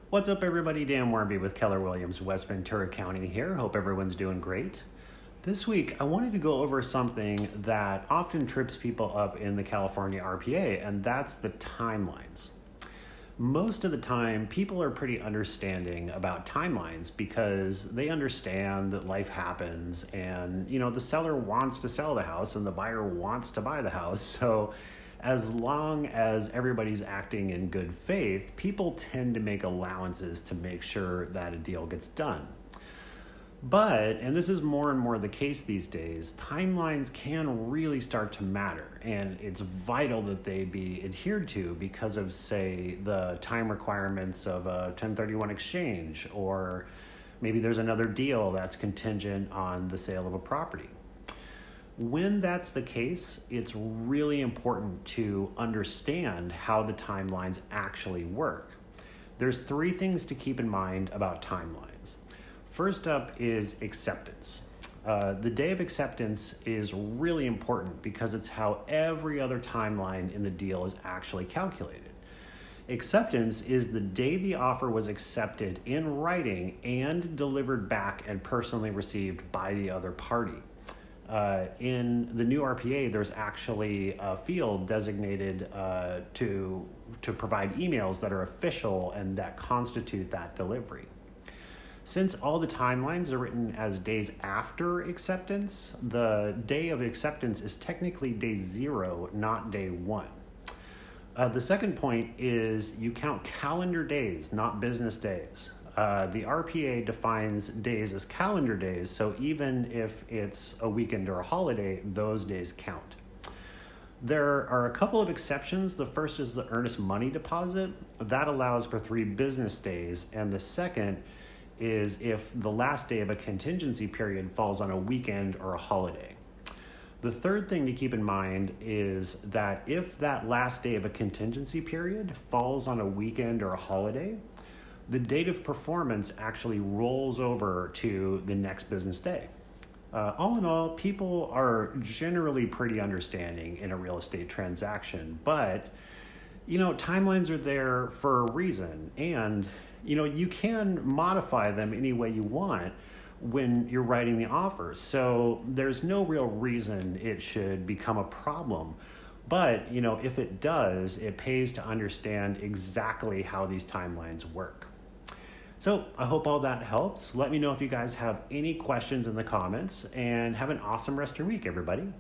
What's up, everybody? Dan Warby with Keller Williams, West Ventura County here. Hope everyone's doing great. This week, I wanted to go over something that often trips people up in the California RPA, and that's the timelines. Most of the time, people are pretty understanding about timelines because they understand that life happens and, the seller wants to sell the house and the buyer wants to buy the house. So as long as everybody's acting in good faith, people tend to make allowances to make sure that a deal gets done. But, and this is more and more the case these days, timelines can really start to matter, and it's vital that they be adhered to because of, say, the time requirements of a 1031 exchange, or maybe there's another deal that's contingent on the sale of a property. When that's the case, it's really important to understand how the timelines actually work. There's three things to keep in mind about timelines. First up is acceptance. The day of acceptance is really important because it's how every other timeline in the deal is actually calculated. Acceptance is the day the offer was accepted in writing and delivered back and personally received by the other party. In the new RPA, there's actually a field designated to provide emails that are official and that constitute that delivery. Since all the timelines are written as days after acceptance, the day of acceptance is technically day 0, not day 1. The second point is you count calendar days, not business days. The RPA defines days as calendar days, so even if it's a weekend or a holiday, those days count. There are a couple of exceptions. The first is the earnest money deposit. That allows for 3 business days, and the second is if the last day of a contingency period falls on a weekend or a holiday. The third thing to keep in mind is that if that last day of a contingency period falls on a weekend or a holiday, the date of performance actually rolls over to the next business day. All in all, people are generally pretty understanding in a real estate transaction, but timelines are there for a reason, and you can modify them any way you want when you're writing the offer. So there's no real reason it should become a problem. But, if it does, it pays to understand exactly how these timelines work. So I hope all that helps. Let me know if you guys have any questions in the comments, and have an awesome rest of your week, everybody.